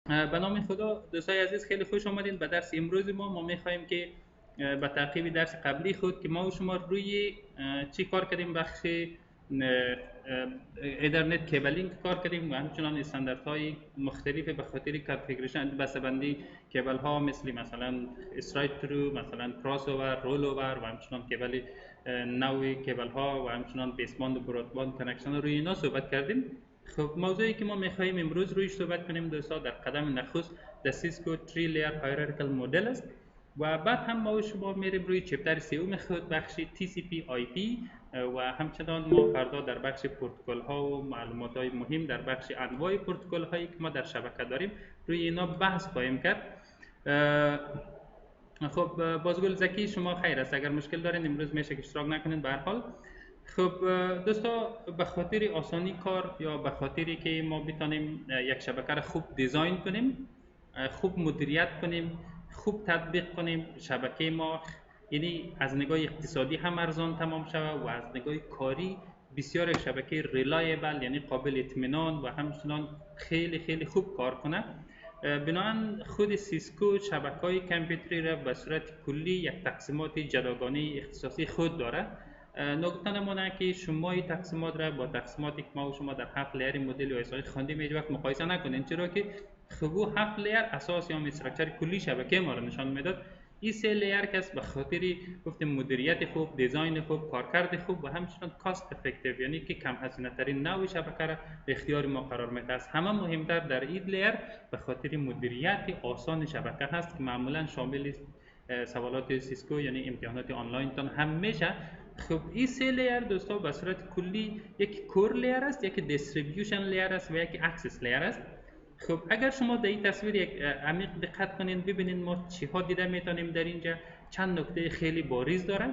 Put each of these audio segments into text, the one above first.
به نام خدا دوستای عزیز، خیلی خوش آمدین به درس امروز ما میخواهیم که به تعقیب درس قبلی خود که ما و شما روی چی کار کردیم، بخش ایترنت کیبلینگ کار کردیم و همچنان استانداردهای مختلف به خاطر کانفیگریشن بسته‌بندی کیبل ها، مثلا استرایت ترو، مثلا کراس اوور، رول اوور و همچنان کیبل نوع کیبل ها و همچنان بیسباند و برادباند کانکشن روی اینا صحبت کردیم. خب موضوعی که ما میخواهیم امروز رویش صحبت کنیم دوستا، در قدم نخست در سیسکو 3 لیر هایرارکال مدل است و بعد هم ما و شما میریم روی چپتر سوم خود، بخش TCP IP و همچنان ما فردا در بخش پروتکل ها و معلومات های مهم در بخش انواع پروتکل هایی که ما در شبکه داریم روی اینا بحث خواهیم کرد. خب بازگل زکی، شما خیر است، اگر مشکل دارین امروز میشه که اشتراک نکنین به هر حال. خب دوستا، به خاطر آسانی کار یا به خاطری که ما بتانیم یک شبکه را خوب دیزاین کنیم، خوب مدیریت کنیم، خوب تطبیق کنیم، شبکه ما یعنی از نگاه اقتصادی هم ارزان تمام شود و از نگاه کاری بسیار شبکه ریلایبل یعنی قابل اطمینان و همچنان خیلی خیلی خوب کار کنه. بنابراین خود سیسکو شبکه‌های کامپیوتری را به صورت کلی یک تقسیمات جداگانه اختصاصی خود دارد. نکته نمونه که شما این تقسیمات را با تقسیماتی که ما و شما در 7 لیر مدل یا اسای خواندیم هیچ وقت مقایسه نکنین، چرا که خب 7 لیر اساس یا استراکچر کلی شبکه ما را نشان میداد. این 3 لیر که است به خاطر گفتیم مدیریت خوب، دیزاین خوب، کارکرد خوب و همچنان کاست افکتیو یعنی که کم هزینه ترین نوع شبکه را به اختیار ما قرار میده است. همه مهمتر در این لیر به خاطر مدیریت آسان شبکه هست که معمولا شامل سوالات سیسکو یعنی امتحانات آنلاین تان هم میشه. خب این 3 لیر دوستا به صورت کلی یک کور لیر است، یک دیستریبیوشن لیر است و یک اکسس لیر است. خب اگر شما در این تصویر یک عمیق دقت کنین ببینین ما چی ها دیده میتونیم در اینجا، چند نکته خیلی بارز داره.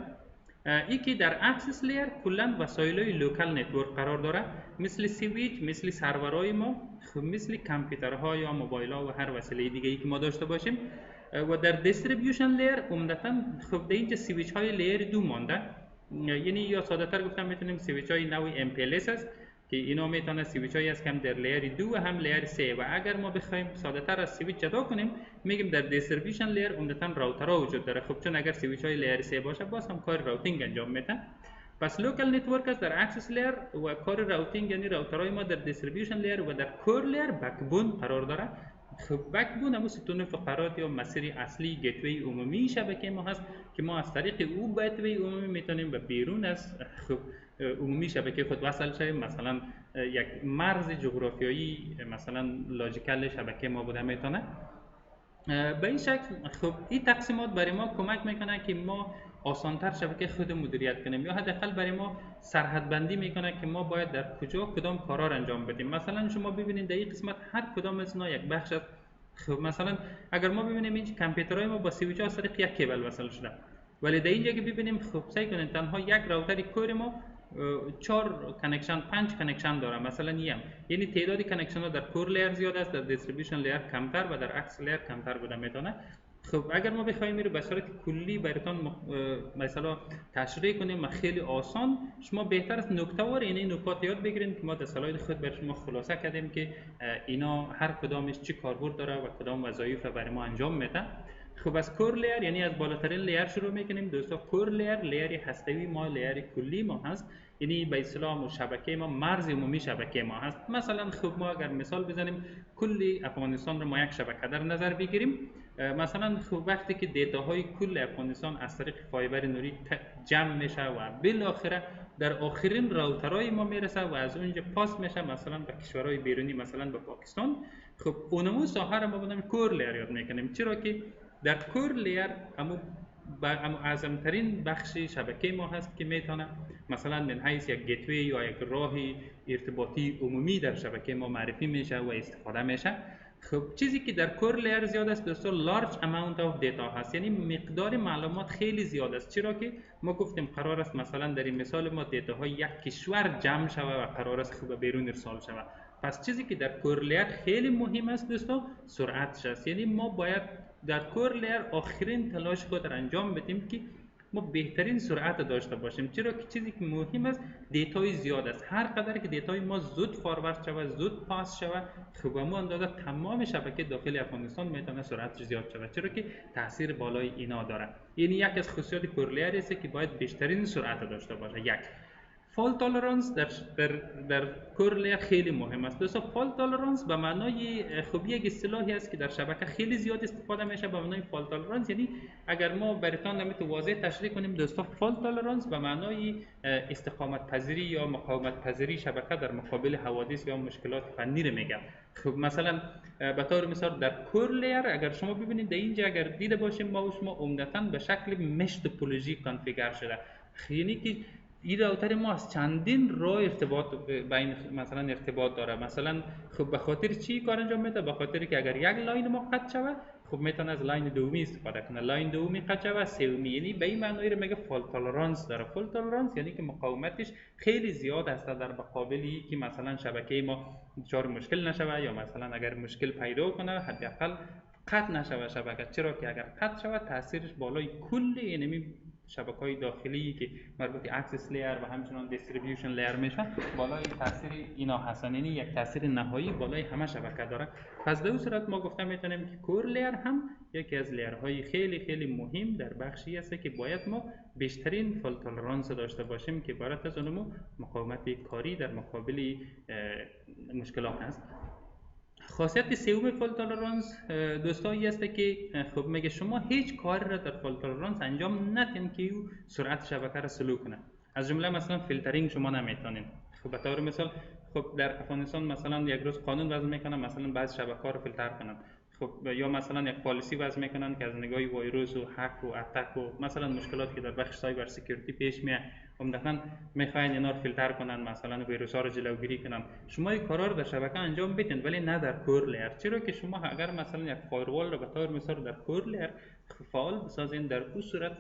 ای که در اکسس لیر کلا وسایل لوکال نتورک قرار داره، مثل سویچ، مثل سرورهای ما، خب مثل کامپیوترها یا موبایل ها و هر وسیله دیگه ای که ما داشته باشیم. و در دیستریبیوشن لیر عمدتا خب در اینجا سویچ های لیر دو مانده، یعنی یا ساده تر گفتم میتونیم سویچ های نوع MPLS است که اینا میتونه سویچ هایی است که هم در لیر 2 و هم لیر 3 و اگر ما بخوایم ساده تر از سویچ جدا کنیم میگیم در دیستریبیوشن لیر عمدتا راوترها وجود داره. خب چون اگر سویچ های لیر 3 باشه باز هم کار راوتینگ انجام میده. پس لوکال نتورک است در اکسس لیر و کار راوتینگ یعنی راوترهای ما در دیستریبیوشن لیر و در کور لیر بکبون قرار داره. خب بکبون همون ستون فقرات یا مسیر اصلی گیتوی عمومی شبکه ما هست که ما از طریق او گیتوی عمومی میتونیم به بیرون از خب عمومی شبکه خود وصل شویم. مثلا یک مرز جغرافیایی مثلا لاجیکال شبکه ما بوده میتونه. به این شکل خب این تقسیمات برای ما کمک میکنه که ما آسانتر شبکه خود مدیریت کنیم یا حداقل برای ما سرحد بندی میکنه که ما باید در کجا کدام کارا را انجام بدیم. مثلا شما ببینید در این قسمت هر کدام از اینا یک بخش است. خب مثلا اگر ما ببینیم این کامپیوترهای ما با سویچ ها از طریق یک کیبل وصل شده، ولی در اینجا که ببینیم خب سعی کنید تنها یک راوتر کور ما 4 کانکشن 5 کانکشن داره مثلا یعنی تعداد کانکشن ها در کور لیر زیاد است، در دیستریبیوشن لیر کمتر و در اکس لیر کمتر بوده میتونه. خب اگر ما بخوایم رو به صورت کلی براتون مثلا تشریح کنیم خیلی آسان، شما بهتر است نکته وار این نکات یاد بگیرید که ما در اسلاید خود برای شما خلاصه کردیم که اینا هر کدامش چه کاربرد داره و کدام وظایف را برای ما انجام میده. خب از کور لیر یعنی از بالاترین لیر شروع میکنیم دوستا. کور لیر هستوی ما، لیر کلی ما هست، یعنی به اصطلاح شبکه ما مرز عمومی شبکه ما هست. مثلا خب ما اگر مثال بزنیم کلی افغانستان رو ما یک شبکه در نظر بگیریم، مثلا خب وقتی که دیتاهای کل افغانستان از طریق فایبر نوری جمع میشه و بالاخره در آخرین راوترهای ما میرسه و از اونجا پاس میشه مثلا به کشورهای بیرونی، مثلا به پاکستان. خب اونمو ساحه رو ما بودیم کور لیر یاد میکنیم، چرا که در کور لیر همو اعظمترین بخش شبکه ما هست که میتونه مثلا من حیث یک گیتوی یا یک راه ارتباطی عمومی در شبکه ما معرفی میشه و استفاده میشه. خب چیزی که در کور لیر زیاد است دوستو لارج اماونت اف دیتا هست، یعنی مقدار معلومات خیلی زیاد است، چرا که ما گفتیم قرار است مثلا در این مثال ما دیتا های یک کشور جمع شود و قرار است خوب بیرون ارسال شود. پس چیزی که در کور لیر خیلی مهم است دوستو سرعتش است، یعنی ما باید در کور لیر آخرین تلاش خود را انجام بدیم که ما بهترین سرعت داشته باشیم، چرا که چیزی که مهم است دیتای زیاد است. هر قدر که دیتای ما زود فارورد شود، زود پاس شود، خب ما اندازه تمام شبکه داخل افغانستان میتونه سرعتش زیاد شود، چرا که تاثیر بالای اینا داره. یعنی یک از خصوصیات کور لیر است که باید بیشترین سرعت داشته باشه. یک فال تولرانس در کور لیر خیلی مهم است. دوستا فال تولرانس به معنای خب یک اصطلاحی است که در شبکه خیلی زیاد استفاده میشه به معنای فال تولرانس. یعنی اگر ما براتون نمیتو واضح تشریح کنیم دوستا، فال تولرانس به معنای استقامت پذیری یا مقاومت پذیری شبکه در مقابل حوادث یا مشکلات فنی رو میگم. خب مثلا به طور مثال در کور لیر اگر شما ببینید در اینجا اگر دیده باشیم ما و شما عمدتاً به شکل مش توپولوژی کانفیگر شده، یعنی که این راوتر ما از چندین راه ارتباط بین مثلا ارتباط داره. مثلا خب به خاطر چی کار انجام میده؟ به خاطر که اگر یک لاین ما قطع شود خب میتونه از لاین دومی استفاده کنه، لاین دومی قطع شود سومی، یعنی به این معنی رو میگه فال تولرانس داره. فال تولرانس یعنی که مقاومتش خیلی زیاد است در مقابلی که مثلا شبکه ما دچار مشکل نشود یا مثلا اگر مشکل پیدا کنه حداقل قطع نشود شبکه، چرا که اگر قطع شود تاثیرش بالای کل یعنی شبکه‌های داخلی که مربوط به اکسس لیر و همچنان دیستریبیوشن لیر میشه بالای تاثیر اینا هستن، یعنی یک تاثیر نهایی بالای همه شبکه داره. پس در اون صورت ما گفته میتونیم که کور لیر هم یکی از لیرهای خیلی خیلی مهم در بخشی است که باید ما بیشترین فال تولرانس داشته باشیم که عبارت از اونمو مقاومت کاری در مقابل مشکلات است. خاصیت سوم فال تولرانس دوستایی است که خب میگه شما هیچ کاری را در فال تولرانس انجام ندین که او سرعت شبکه را سلو کنه. از جمله مثلا فیلترینگ شما نمیتونین. خب به طور مثال خب در افغانستان مثلا یک روز قانون وضع میکنن مثلا بعضی شبکه‌ها رو فیلتر کنن، خب یا مثلا یک پالیسی وضع میکنن که از نگاه ویروس و هک و اتک و مثلا مشکلاتی که در بخش سایبر سکیوریتی پیش میاد عمدتاً میخواین اینا رو فیلتر کنن، مثلا ویروس ها رو جلوگیری کنن. شما این کارا رو در شبکه انجام بدین ولی نه در کور لیر، چرا که شما اگر مثلا یک فایروال رو به طور مثال در کور لیر فعال بسازین در اون صورت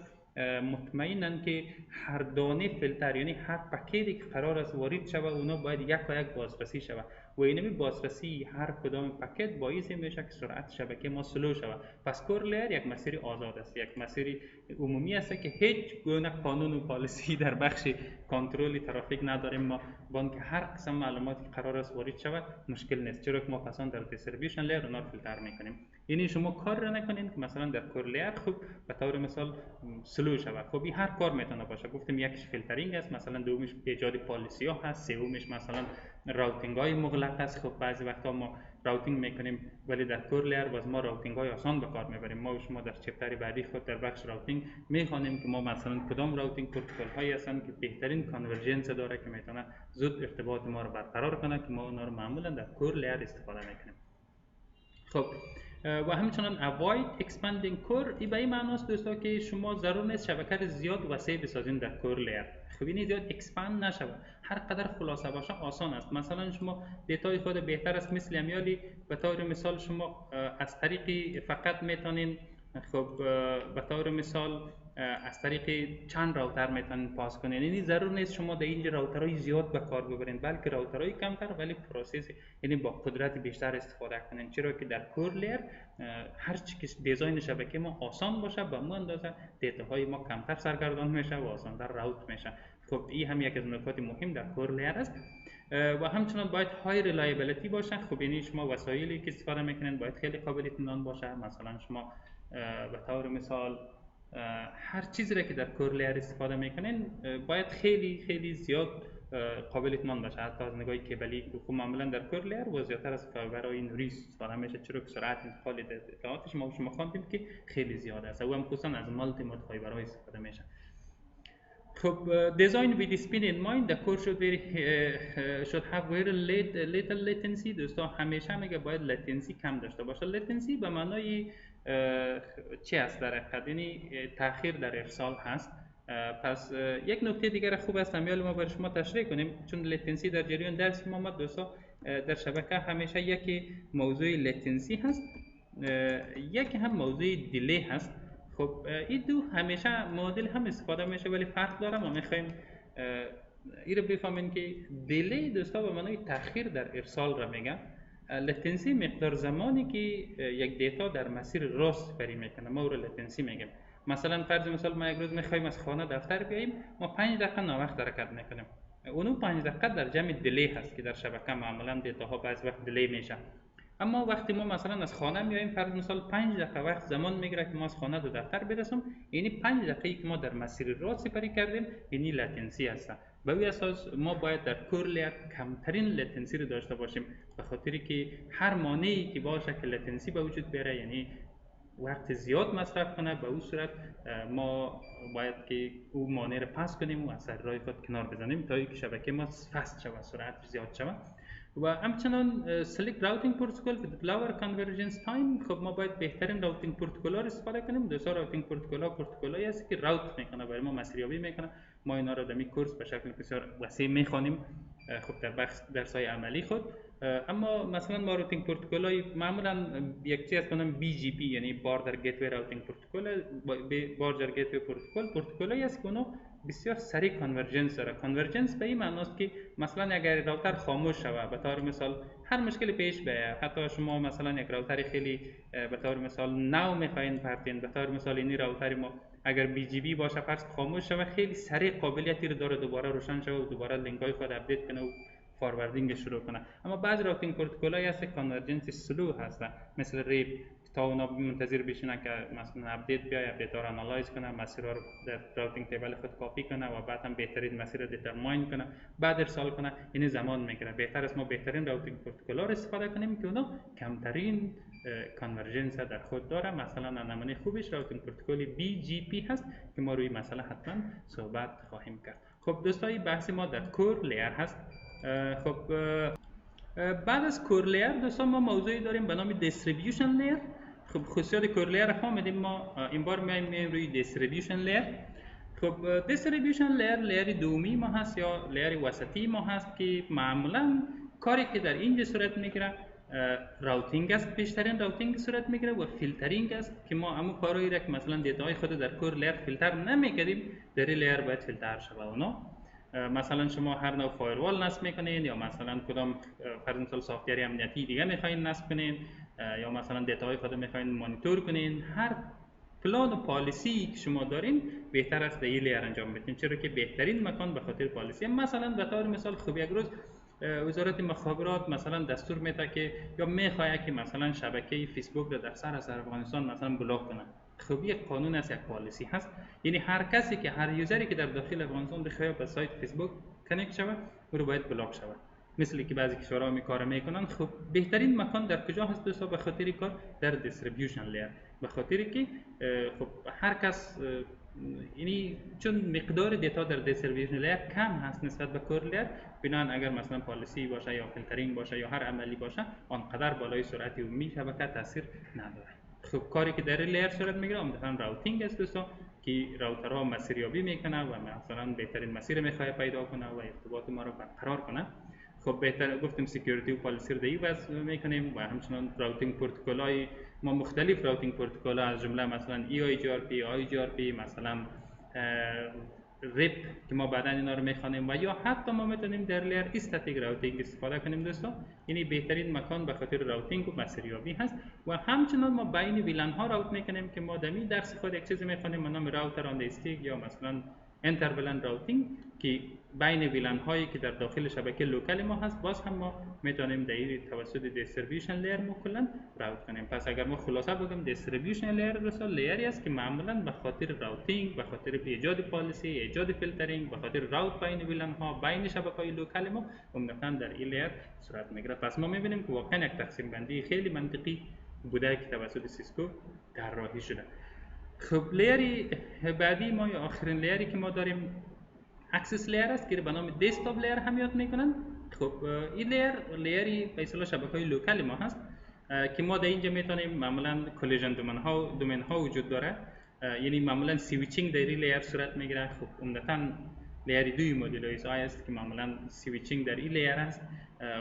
مطمئنن که هر دانه فیلتر یعنی هر پکیتی که قرار است وارد شود اونا باید یک و یک بازرسی شود و اینمی بازرسی هر کدام پکیت باعث میشه که سرعت شبکه ما سلو شود. پس کور لیر یک مسیر آزاد است، یک مسیر عمومی است که هیچ گونه قانون و پالیسی در بخش کنترل ترافیک نداریم ما، با که هر قسم معلوماتی که قرار است وارد شود مشکل نیست، چرا که ما مثلا در دیستریبیوشن لیر اونا رو فیلتر میکنیم. یعنی شما کار را نکنین که مثلا در کور لیر خوب به طور مثال سلو شود. خب این هر کار میتونه باشه، گفتیم یکیش فیلترینگ است، مثلا دومیش ایجاد پالیسی ها هست، سومیش مثلا راوتینگ های مغلق است. خب بعضی وقتا ما راوتینگ میکنیم ولی در کور لیر باز ما راوتینگ های آسان به کار میبریم. ما و شما در چپتر بعدی خود در بخش راوتینگ میخوانیم که ما مثلا کدام راوتینگ پروتکل هایی هستن که بهترین کانورجنس داره که میتونه زود ارتباط ما رو برقرار کنه که ما اونا رو معمولا در کور لیر استفاده میکنیم. خب و همچنان avoid expanding core، این به این معنی است دوستا که شما ضرور نیست شبکه رو زیاد وسیع بسازین در کور لیر. خب این زیاد اکسپاند نشود، هر قدر خلاصه باشه آسان است. مثلا شما دیتای خود بهتر است مثل امیالی به طور مثال شما از طریق فقط میتونین خب به طور مثال از طریق چند راوتر میتونین پاس کنین، یعنی ضرور نیست شما در اینجا راوترهای زیاد به کار ببرین بلکه راوترهای کمتر ولی پروسس یعنی با قدرت بیشتر استفاده کنین، چرا که در کور لیر هر چی که دیزاین شبکه ما آسان باشه به ما اندازه دیتاهای ما کمتر سرگردان میشه و آسان‌تر راوت میشه. خب این هم یک از نکات مهم در کور لیر است. و همچنان باید های ریلایبیلیتی باشه. خب یعنی شما وسایلی که استفاده میکنین باید خیلی قابل اطمینان باشه. مثلا شما به طور مثال هر چیزی را که در کور لیر استفاده میکنین باید خیلی خیلی زیاد قابل اطمینان باشه، حتی از نگاه کیبلی. خب معمولا در کور لیر وضعیت‌تر از فایبرهای نوری استفاده میشه، چرا که سرعت انتقال اطلاعاتش ما شما خواندیم که خیلی زیاد است و هم خصوصا از مالتی مود فایبرها استفاده میشه. خب design with this pin in mind the core should have very little latency. دوستا همیشه میگه باید latency کم داشته باشه. latency به معنای چی است در حقیقت؟ یعنی تاخیر در ارسال هست. پس یک نکته دیگر خوب است امیال ما برای شما تشریح کنیم، چون latency در جریان درس ما دوستا در شبکه همیشه یکی موضوع latency هست، یکی هم موضوع دیلی هست. خب این دو همیشه معادل هم استفاده میشه ولی فرق داره. ما میخوایم این رو بفهمین که دیلی دوستا به معنای تاخیر در ارسال را میگن. لتنسی مقدار زمانی که یک دیتا در مسیر راست بری میکنه ما رو لتنسی میگیم. مثلا فرض مثال ما یک روز میخوایم از خانه دفتر بیاییم، ما 5 دقیقه ناوقت حرکت میکنیم. اونو 5 دقیقه در جمع دلی هست که در شبکه معمولا دیتاها بعض وقت دلی میشه. اما وقتی ما مثلا از خانه میایم، فرض مثال 5 دقیقه وقت زمان میگیره که ما از خانه به دفتر برسیم، یعنی 5 دقیقه که ما در مسیر راه سپری کردیم، یعنی لاتنسی هست. به این اساس ما باید در کور لیر کمترین لاتنسی رو داشته باشیم، به خاطری که هر مانعی که باشه که لاتنسی به وجود بیاره، یعنی وقت زیاد مصرف کنه، به اون صورت ما باید که او مانع رو پس کنیم و از سر راه خود کنار بزنیم تا اینکه شبکه ما فست شود، سرعتش زیاد شود. و همچنان سلیکت راوتینگ پروتکل with lower convergence time. خب ما باید بهترین راوتینگ پروتکل ها رو استفاده کنیم. دوستا راوتینگ پروتکل هست که راوت میکنه، برای ما مسیریابی میکنه. ما اینا رو در این کورس به شکل بسیار وسیع میخوانیم خب در بخش درس‌های عملی خود. اما مثلا ما راوتینگ پروتکل های معمولا یک چیز کنم بی جی پی، یعنی باردر گیتوی راوتینگ پروتکل، باردر گیتوی پروتکلی است که اونو بسیار سریع کانورجنس داره. کانورجنس به این معنی است که مثلا اگر راوتر خاموش شود، به طور مثال هر مشکلی پیش بیاید، حتی شما مثلا یک راوتر خیلی به طور مثال نو میخواین پرتین، به طور مثال این راوتر ما اگر بی جی بی باشه فرض خاموش شود، خیلی سریع قابلیتی رو داره دوباره روشن شود و دوباره لینک های خود اپدیت کنه و فارواردینگ شروع کنه. اما بعضی راوتینگ پروتکل‌هایی هست که کانورجنس سلو هستن، مثل ریپ، تا اونا منتظر بشینن که مثلا اپدیت بیاد، اپدیت رو انالایز کنه، مسیرها رو در راوتینگ تیبل خود کپی کنه و بعد هم بهترین مسیر رو دیترماین کنه، بعد ارسال کنه. این زمان میگیره. بهتر است ما بهترین راوتینگ پروتکل‌ها رو استفاده کنیم که اونا کمترین کانورجنس در خود داره. مثلا نمونه خوبش راوتینگ پروتکل بی جی پی هست که ما روی مسئله حتما صحبت خواهیم کرد. خب دوستای بحث ما در کور لیر هست. خب بعد از کور لیر دوستان ما موضوعی داریم به نام دیستریبیوشن لیر. خب خصوصیات کور لیر رو فهمیدیم. ما این بار میایم روی دیستریبیوشن لیر. خب دیستریبیوشن لیر دومی ما هست یا لیر وسطی ما هست که معمولا کاری که در اینجا صورت میگیره راوتینگ است، بیشترین راوتینگ صورت میگیره و فیلترینگ است که ما همون کارهایی را که مثلا دیتاهای خود در کور لیر فیلتر نمیکردیم در این لیر باید فیلتر شود. اونا مثلا شما هر نوع فایروال نصب میکنین یا مثلا کدام فرض مثال سافتوری امنیتی دیگه میخواین نصب کنین یا مثلا دیتاهای خود میخواین مانیتور کنین، هر پلان و پالیسی که شما دارین بهتر است در این لیر انجام بدین، چرا که بهترین مکان به خاطر پالیسی. مثلا به طور مثال خب یک روز وزارت مخابرات مثلا دستور میده که یا میخواد که مثلا شبکه فیسبوک رو در سراسر افغانستان مثلا بلاک کنه. خب یک قانون است، یک پالیسی هست، یعنی هر کسی که هر یوزری که در داخل افغانستان بخواد به سایت فیسبوک کانکت شود او رو باید بلاک شود. مثل که بعضی کشورها می کار میکنن. خب بهترین مکان در کجا هست دوستا؟ به خاطر کار در دیستریبیوشن لیر، به خاطر که خب هر کس یعنی چون مقدار دیتا در دیستریبیوشن لیر کم هست نسبت به کور لیر، بنابراین اگر مثلا پالیسی باشه یا فیلترینگ باشه یا هر عملی باشه آنقدر بالای سرعت عمومی شبکه تاثیر نداره. خب کاری که در لیر صورت میگیره عمدتاً راوتینگ است دوستا، که راوترها مسیریابی میکنه و مثلا بهترین مسیر میخواد پیدا کنه و ارتباط ما رو برقرار کنه. خب بهتر گفتیم سکیوریتی و پالیسی رو در این وضع میکنیم و همچنان راوتینگ پروتکل های ما مختلف راوتینگ پروتکل ها از جمله مثلا EIGRP مثلا ریپ که ما بعدا اینا رو میخوانیم و یا حتی ما میتونیم در لیر استاتیک راوتینگ استفاده کنیم دوستان. یعنی بهترین مکان به خاطر راوتینگ و مسیریابی هست. و همچنان ما بین ویلن ها راوت میکنیم که ما در این درس خود یک چیزی میخوانیم به نام راوتر آن استیک یا مثلا انتر ویلن راوتینگ که بین ویلن هایی که در داخل شبکه لوکال ما هست باز هم ما میتونیم در توسط دیستریبیوشن لیر کلا راوت کنیم. پس اگر ما خلاصه بگم دیستریبیوشن لیر رسال لیری است که معمولا به خاطر راوتینگ، به خاطر ایجاد پالیسی، ایجاد فیلترینگ، به خاطر راوت بین ویلن ها بین شبکه‌های لوکال ما عمدتاً در این لیر صورت میگیره. پس ما میبینیم که واقعا یک تقسیم بندی خیلی منطقی بوده که توسط سیسکو طراحی شده. خب لیری بعدی ما یا آخرین لیری که ما داریم اکسس لیر است که به نام دسکتاپ لیر هم یاد میکنن. خب این لیری به اصطلاح شبکه‌های لوکال ما هست که ما در اینجا میتونیم معمولا کلیژن دومین ها وجود داره، یعنی معمولا سویچینگ در این لیر صورت میگیره. خب عمدتاً لیر دوی مدل ایس آی است که معمولا سویچینگ در این لیر است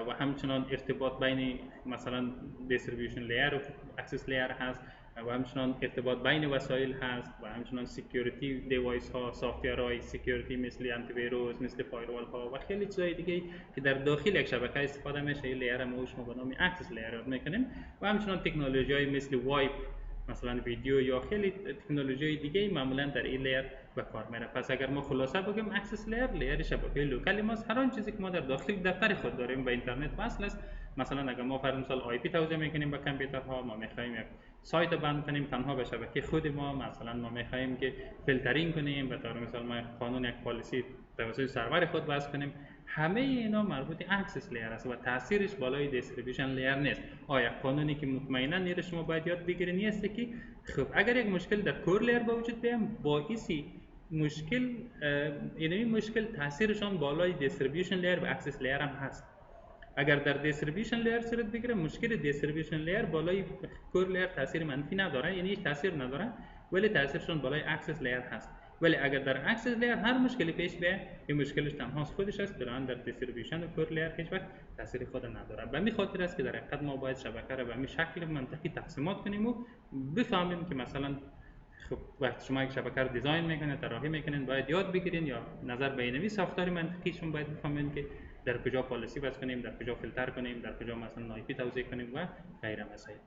و همچنان ارتباط بین مثلا دیستریبیوشن لیر و اکسس لیر هست و همچنان ارتباط بین وسایل هست و همچنان سکیوریتی دیوایس ها، سافتورهای سکیوریتی مثل آنتی ویروس، مثل فایروال ها و خیلی چیزای دیگه که در داخل یک شبکه استفاده میشه. این لیر ما به نام اکسس لیر میکنیم و همچنان تکنولوژی های مثل وایپ مثلا ویدیو یا خیلی تکنولوژی دیگه معمولا در این لیر به کار میره. پس اگر ما خلاصه بگیم اکسس لیر شبکه لوکال ماست. هر آن چیزی که ما در داخل دفتر خود داریم به اینترنت وصل است. مثلا اگر ما فرض مثال آی پی توزیع میکنیم به کامپیوترها، ما میخوایم یک سایت بند کنیم تنها به شبکه خود ما، مثلا ما میخوایم که فیلترینگ کنیم به طور مثال ما قانون یک پالیسی توسط سرور خود وضع کنیم، همه اینا مربوط به اکسس لیر است و تاثیرش بالای دیستریبیوشن لیر نیست. یک قانونی که مطمئنا نیره شما باید یاد بگیرین نیست که خب اگر یک مشکل در کور لیر به وجود بیام باعثی مشکل این مشکل تاثیرشان بالای دیستریبیوشن لیر و اکسس لیر هم هست. اگر در دیستریبیوشن لیر صورت بگیره مشکل دیستریبیوشن لیر بالای کور لیر تاثیر منفی نداره، یعنی هیچ تاثیر نداره، ولی تاثیرشون بالای اکسس لیر هست. ولی اگر در اکسس لیر هر مشکلی پیش بیاد این مشکلش تنها خودش است، در دیستریبیوشن و کور لیر هیچ وقت تاثیر خود نداره. به همین خاطر است که در حقیقت ما باید شبکه را به همین شکل منطقی تقسیمات کنیم و بفهمیم که مثلا خب وقتی شما یک شبکه رو دیزاین میکنید طراحی میکنید باید یاد بگیرین یا نظر به اینمی ساختار منطقی شما باید بفهمین که در کجا پالیسی وضع کنیم، در کجا فیلتر کنیم، در کجا مثلا آی پی توزیع کنیم و غیره مسائل.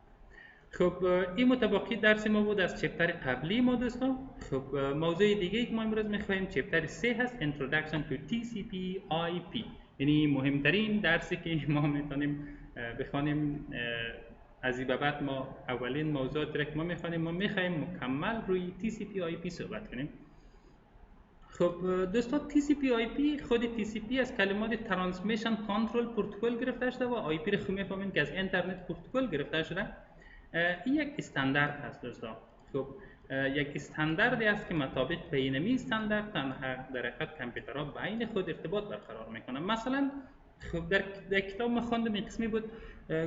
خب این متبقی درس ما بود از چپتر قبلی ما دوستان. خب موضوع دیگه ای که ما امروز میخوایم چپتر 3 هست Introduction to TCP/IP، یعنی مهمترین درسی که ما میتونیم بخوانیم. از این بعد ما اولین موضوعات را که ما میخوایم مکمل روی TCP/IP صحبت کنیم. خب دوستان TCP/IP خود TCP از کلمات ترانسمیشن کنترل پروتکل گرفته شده و آی پی رو خوب میفهمین که از اینترنت پروتکل گرفته شده. این یک استاندارد هست دوستان. خب یک استانداردی است که مطابق به اینمی استاندارد در حقیقت کامپیوترها بین خود ارتباط برقرار میکنن. مثلا خب در کتاب ما خواندم این قسمی بود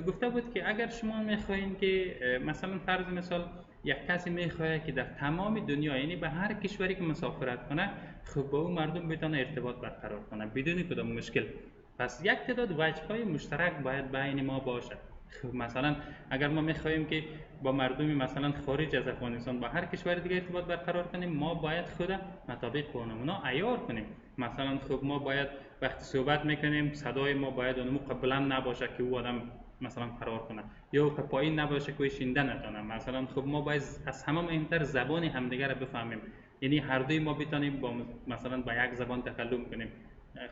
گفته بود که اگر شما میخواین که مثلا فرض مثال یک کسی میخواد که در تمام دنیا یعنی به هر کشوری که مسافرت کنه خب با اون مردم بتونه ارتباط برقرار کنه بدون کدام مشکل، پس یک تعداد وجه‌های مشترک باید بین ما باشه. خب مثلا اگر ما میخوایم که با مردم مثلا خارج از افغانستان با هر کشور دیگه ارتباط برقرار کنیم ما باید خود مطابق قانون عیار کنیم. مثلا خب ما باید وقتی صحبت میکنیم صدای ما باید اونمو بلند نباشه که او آدم مثلا فرار کنه یا که پایین نباشه که شینده نتونه. مثلا خب ما باید از همه مهمتر زبان همدیگه را بفهمیم، یعنی هر دوی ما بتونیم با مثلا با یک زبان تکلم کنیم.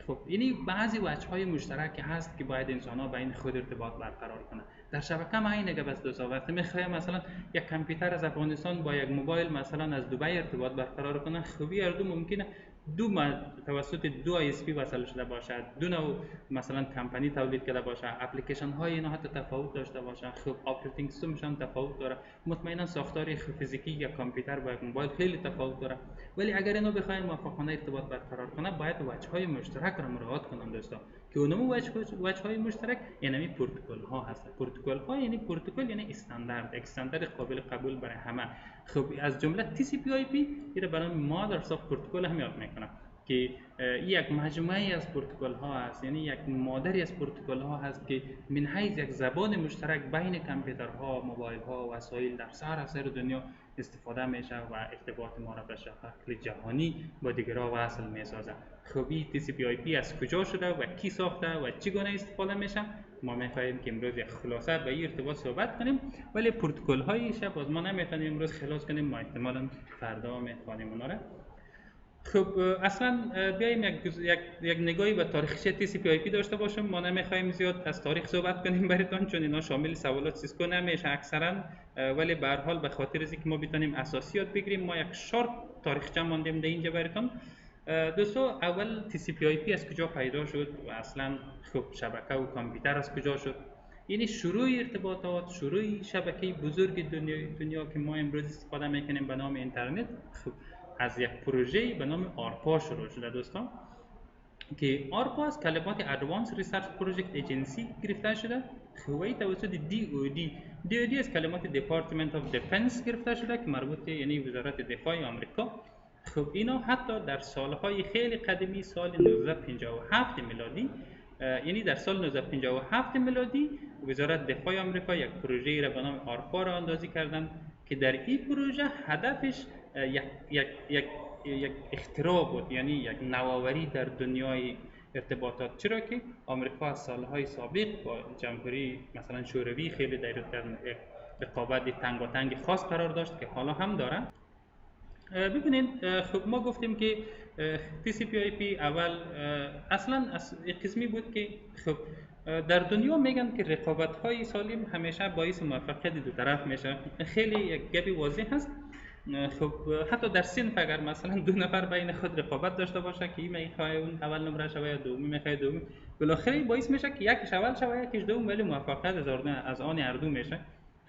خب یعنی بعضی وجه‌های مشترک هست که باید انسان‌ها بین خود ارتباط برقرار کنند. در شبکه ما اینه که بس دوستا وقتی می‌خوایم مثلا یک کامپیوتر از افغانستان با یک موبایل مثلا از دبی ارتباط برقرار کنه، خب هر دو ممکنه توسط دو آی اس پی وصل شده باشد، دو نوع مثلا کمپانی تولید کرده باشه، اپلیکیشن های اینا حتی تفاوت داشته باشه، خب آپریتینگ سیستمشون تفاوت داره، مطمئنا ساختار فیزیکی یا کامپیوتر با یک موبایل خیلی تفاوت داره. ولی اگر اینو بخوایم موافقانه ارتباط برقرار کنه باید وجه‌های مشترک را مراعات کنند دوستان که اونم وجه‌های مشترک یعنی پروتکل ها هست. پروتکل ها یعنی پروتکل یعنی استاندارد قابل قبول برای همه. خب از جمله TCP/IP این برای مادرز اف پروتکل هم یاد میکنه که یک مجموعه از پروتکل ها است، یعنی یک مادری از پروتکل ها هست که من حیث یک زبان مشترک بین کامپیوترها، موبایل ها، وسایل در سراسر دنیا استفاده میشه و ارتباط ما را به شکل جهانی با دیگرها وصل میسازه. خب این TCP/IP از کجا شده و کی ساخته و چگونه استفاده میشه ما میخواهیم که امروز یک خلاصه به این ارتباط صحبت کنیم، ولی پروتکل هایش باز ما نمیتونیم امروز خلاص کنیم، ما احتمالاً فردا میخوانیم اونا را. خب اصلا بیایم یک نگاهی به تاریخچه TCP/IP داشته باشیم. ما نمیخوایم زیاد از تاریخ صحبت کنیم براتون چون اینا شامل سوالات سیسکو نمیشه اکثرا، ولی به هر حال به خاطر از اینکه ما بتونیم اساسیات بگیریم ما یک شارت تاریخچه ماندیم در اینجا براتون. دوستو اول TCP/IP از کجا پیدا شد و اصلا خب شبکه و کامپیوتر از کجا شد، یعنی شروع ارتباطات، شروع شبکه بزرگ دنیا که ما امروز استفاده میکنیم به نام اینترنت خب از یک پروژه به نام آرپا شروع شده دوستان که آرپا از کلمات Advanced Research Project Agency گرفته شده. خوبی توسط DOD از کلمات Department of Defense گرفته شده که مربوط یعنی وزارت دفاع آمریکا. خب اینا حتی در سالهای خیلی قدیمی سال 1957 میلادی یعنی در سال 1957 میلادی وزارت دفاع آمریکا یک پروژه را به نام آرپا را اندازی کردند که در این پروژه هدفش یک اختراع بود، یعنی یک نوآوری در دنیای ارتباطات، چرا که آمریکا از سالهای سابق با جمهوری مثلا شوروی خیلی در یک رقابت تنگاتنگ خاص قرار داشت که حالا هم داره. ببینید خب ما گفتیم که TCP/IP اول اصلا یک قسمی بود که خب در دنیا میگن که رقابت های سالم همیشه باعث موفقیت دو طرف میشه. خیلی یک گپی واضح هست. خب حتی در صنف اگر مثلا دو نفر بین خود رقابت داشته باشه که این میخواد اون اول نمره شوه یا دومی میخواد دومی، بالاخره باعث میشه که یکیش اول شوه یکیش دوم، ولی موفقیت از آن هر دو میشه.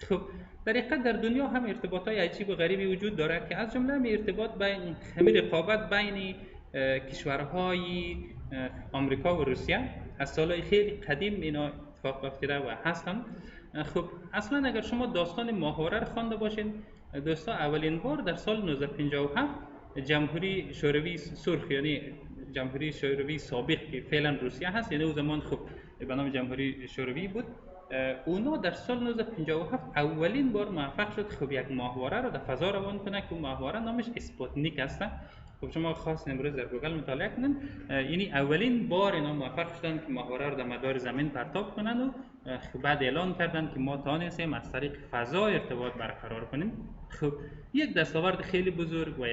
خب در حقیقت در دنیا هم ارتباطات عجیب و غریبی وجود داره که از جمله ارتباط بین همین رقابت بین کشورهای آمریکا و روسیه از سالهای خیلی قدیم اینا اتفاق افتاده و هستن. خب اصلا اگر شما داستان ماهواره رو خوانده باشین دوستا، اولین بار در سال 1957 جمهوری شوروی سرخ، یعنی جمهوری شوروی سابق که فعلا روسیه هست، یعنی اون زمان خب به نام جمهوری شوروی بود، اونا در سال 1957 اولین بار موفق شد خب یک ماهواره رو در فضا روان کنه که ماهواره نامش اسپوتنیک است. خب شما خاص امروز در گوگل مطالعه کنن، یعنی اولین بار اینا موفق شدن که ماهواره رو در مدار زمین پرتاب کنن و بعد اعلان کردن که ما توانستیم از طریق فضا ارتباط برقرار کنیم. خب یک دستاورد خیلی بزرگ و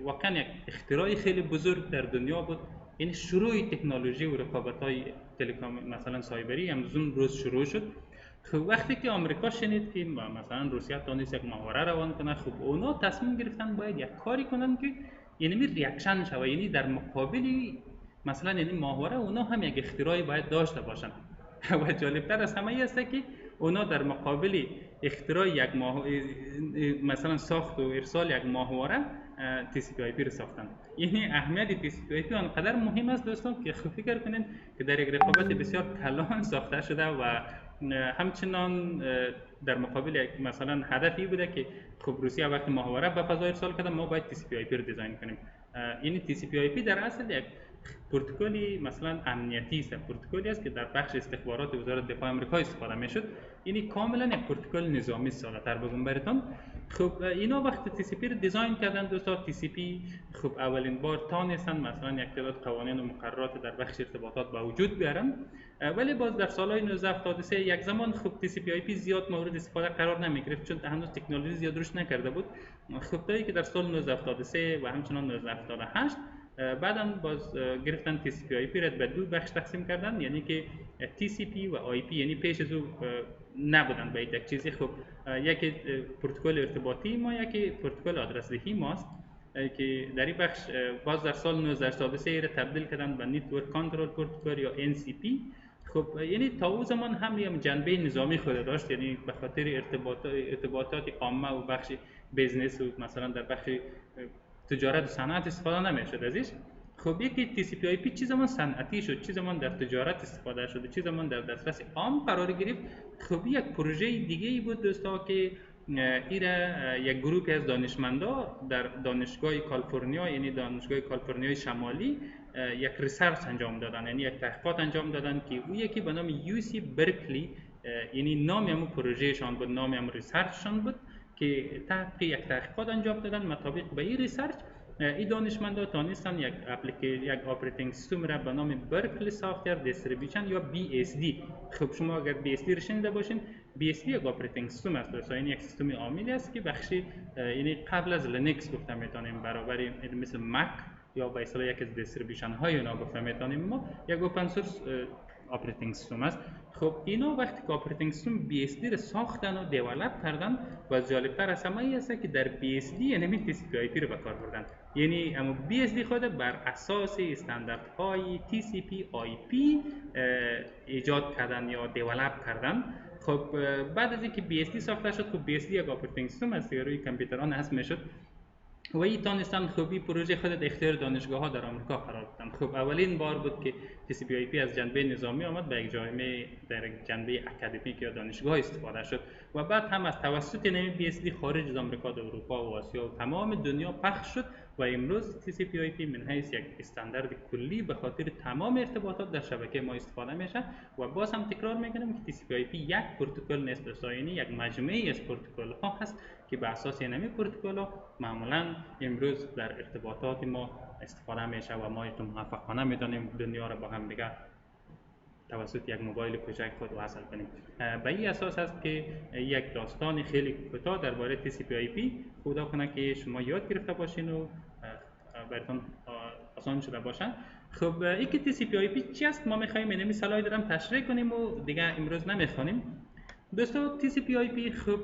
واقعا یک اختراع خیلی بزرگ در دنیا بود. یعنی شروع تکنولوژی و رقابت‌های تلکام مثلا سایبری امروز روز شروع شد. خب وقتی که آمریکا شنید که مثلا روسیه تونست یک ماهواره روان کنه، خب اونا تصمیم گرفتن باید یک کاری کنن که یعنی ریاکشن شوه، یعنی در مقابلی مثلا یعنی ماهواره اونا هم یک اختراعی باید داشته باشن. و جالبتر از همه است که اونا در مقابل اختراع یک مثلا ساخت و ارسال یک ماهواره TCP/IP رو ساختن. یعنی اهمیت TCP/IP آنقدر مهم است دوستان که فکر کنین که در یک رقابت بسیار کلان ساخته شده و همچنان در مقابل یک مثلا هدفی بوده که خب روسیه وقتی ماهواره به فضا ارسال کرده ما باید TCP/IP رو دیزاین کنیم. یعنی TCP/IP در اصل یک پروتکلی مثلا امنیتی است، پروتکلی است که در بخش استخبارات وزارت دفاع آمریکا استفاده میشد. یعنی کاملا یک پروتکل نظامی است. ساده‌تر بگم براتون، خب اینا وقتی TCP رو دیزاین کردن دوستا، TCP خب اولین بار تونستن مثلا یک تعداد قوانین و مقررات در بخش ارتباطات به وجود بیارن، ولی باز در سالهای 1973 یک زمان خب TCP/IP زیاد مورد استفاده قرار نمیگرفت چون هنوز تکنولوژی زیاد رشد نکرده بود. خب تا که در سال 1973 و همچنان 1978 بعداً باز گرفتن TCP/IP را به دو بخش تقسیم کردن، یعنی که TCP و IP، یعنی پیش از او نبودن به یک چیزی. خب یکی پروتکل ارتباطی ما، یکی پروتکل آدرس‌دهی ماست که در این بخش باز در سال 1973 را تبدیل کردن به نتورک کنترل پروتکل یا NCP. خب یعنی تا اون زمان هم جنبه نظامی خود داشت، یعنی به خاطر ارتباطات عامه و بخش بیزنس و مثلا در بخش تجارت و صنعت استفاده نمیشد ازش. خب یکی TCP/IP چه زمان صنعتی شد، چه زمان در تجارت استفاده شد، چه زمان در دسترس عام قرار گرفت. خب یک پروژه دیگه ای بود دوستا که ایرا یک گروهی از دانشمندا در دانشگاه کالیفرنیا، یعنی دانشگاه کالیفرنیای شمالی یک ریسرچ انجام دادن، یعنی یک تحقیقات انجام دادن که او یکی به نام UC برکلی، یعنی نام همون پروژهشان بود، نام همون ریسرچشان بود که یک تحقیقات انجام دادن. مطابق به این ریسرچ این دانشمندا توانستن یک اپراتینگ سیستم را به نام برکلی سافتور دیستریبیوشن یا BSD. خب شما اگر BSD رو شنیده باشین، BSD یک اپراتینگ سیستم است، یعنی یک سیستم عاملی است که بخشی یعنی قبل از لینکس گفته میتونیم، برابر مثل مک یا به اصطلاح یک از دیستریبیوشن های اونا گفته میتونیم ما، یک اوپن سورس اپراتینگ سیستم است. خب اینا وقتی که اپراتینگ سیستم BSD رو ساختن و دیولپ کردن، و جالبتر از همه ای است که در BSD یعنی TCP/IP رو به کار بردن. یعنی اما BSD خود بر اساس استانداردهای TCP/IP ایجاد کردن یا دیولپ کردن. خب بعد از اینکه BSD ساخته شد، خب BSD یک اپراتینگ سیستم است که روی کامپیوترها نصب میشد و این تونستن خوبی پروژه خود در اختیار دانشگاه‌ها در آمریکا قرار بدن. خب اولین بار بود که TCP/IP از جنبه نظامی آمد به یک جامعه در جنبه اکادمیک یا دانشگاه استفاده شد و بعد هم از توسط نمی BSD خارج از آمریکا در اروپا و آسیا و تمام دنیا پخش شد و امروز TCP/IP من حیث یک استاندارد کلی به خاطر تمام ارتباطات در شبکه ما استفاده میشه. و باز هم تکرار میکنم که TCP/IP یک پروتکل نیست، یعنی یک مجموعه از پروتکل ها هست که به اساس این پروتکل ها معمولا امروز در ارتباطات ما استفاده میشه و ما موفقانه میتونیم دنیا رو با هم دیگه توسط یک موبایل کوچک خود وصل کنیم. به این اساس است که یک داستان خیلی کوتاه درباره TCP/IP خدا کنه که شما یاد گرفته باشین و براتون آسان شده باشه. خب این که TCP/IP چی است ما می‌خوایم این مثالای دارم تشریح کنیم و دیگه امروز نمی‌خوانیم. دوستو TCP/IP خب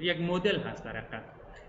یک مدل هست در حقیقت،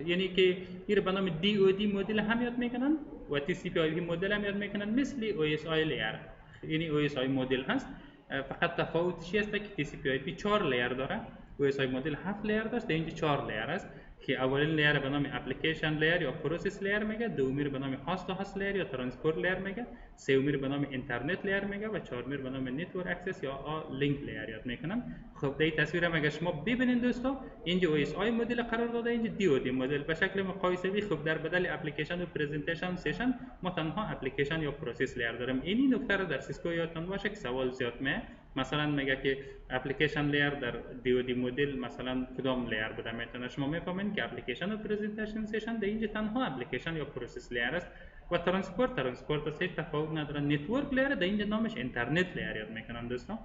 یعنی که این به نام DoD مدل هم یاد میکنن و TCP/IP مدل هم یاد میکنن مثل OSI لیر، یعنی OSI مدل هست. فقط تفاوتش است که TCP/IP 4 لیر داره، OSI مدل 7 لیر داشت، اینجا 4 لیر است که اولین لیر به نام اپلیکیشن لیر یا پروسس لیر میگه، دومی به نام هاست تو هاست لیر یا ترانسپورت لیر میگه، سومی به نام اینترنت لیر میگه و چهارمی به نام نتورک اکسس یا لینک لیر یاد میکنن. خب در این تصویر هم اگر شما ببینید دوستو، اینجا OSI مدل قرار داده، اینجا DoD مدل به شکل مقایسه‌ای. خب در بدل اپلیکیشن و پرزنتیشن سشن ما تنها اپلیکیشن یا پروسس لیر داریم. این نکته رو در سیسکو یادتون باشه که سوال زیاد میه، مثلا میگه که اپلیکیشن لیر در DoD مدل مثلا کدام لیر بوده، میتونه شما میفهمین که اپلیکیشن و پرزنتیشن سشن در اینجا تنها اپلیکیشن یا پروسس لیر است و ترانسپورت است، هیچ تفاوت نداره. نتورک لیر در اینجا نامش اینترنت لیر یاد میکنن دوستان،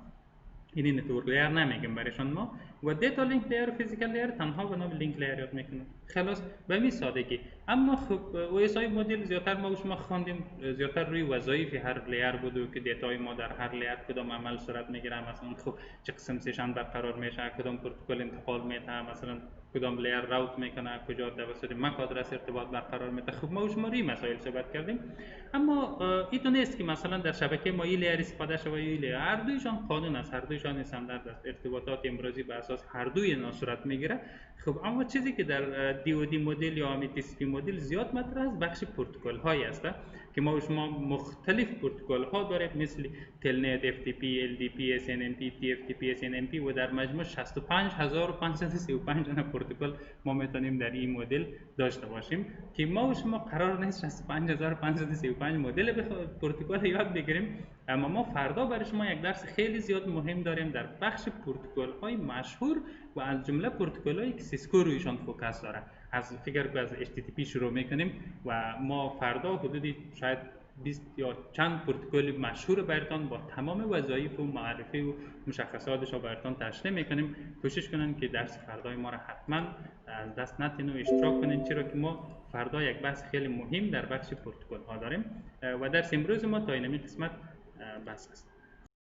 اینی نتورک لیر نمیگیم برایشان ما. و دیتا لینک لیر و فیزیکال لیر تنها به نام لینک لیر یاد میکنن. خلاص به همین سادگی. اما خب OSI مدل زیادتر ما و شما خواندیم، زیادتر روی وظایف هر لیر بود و که دیتای ما در هر لیر کدام عمل صورت میگیره، مثلا خب چه قسم سشن برقرار میشه، کدام پروتکل انتقال میده، مثلا کدام لیر راوت میکنه، کجا توسط مک آدرس ارتباط برقرار میده. خب ما و شما روی مسائل صحبت کردیم. اما این نیست که مثلا در شبکه ما این لیر استفاده شود یا این لیر، هر دویشان قانون است، هر دویشان استاندارد است، ارتباطات امروزی به اساس هر دوی اینا صورت میگیره. خب اما چیزی که در DoD مدل یا TCP مدل زیاد مطرح است بخش پروتکل هایی است که ما و شما مختلف پروتکل ها داریم، مثل تلنت، FTP، LDP، SNMP، TFTP، SNMP و در مجموع 65535 تا پروتکل ما میتونیم در این مدل داشته باشیم که ما و شما قرار نیست 65535 مدل پروتکل یاد بگیریم. اما ما فردا برای شما یک درس خیلی زیاد مهم داریم در بخش پروتکل های مشهور و از جمله پروتکل هایی که سیسکو رویشان فوکس داره. از فکر که از HTTP شروع میکنیم و ما فردا حدودی شاید 20 یا چند پروتکل مشهور براتون با تمام وظایف و معرفی و مشخصاتش رو براتون تشریح میکنیم. کوشش کنین که درس فردای ما را حتما از دست ندین و اشتراک کنین، چرا که ما فردا یک بحث خیلی مهم در بخش پروتکل ها داریم و درس امروز ما تا این قسمت بس است.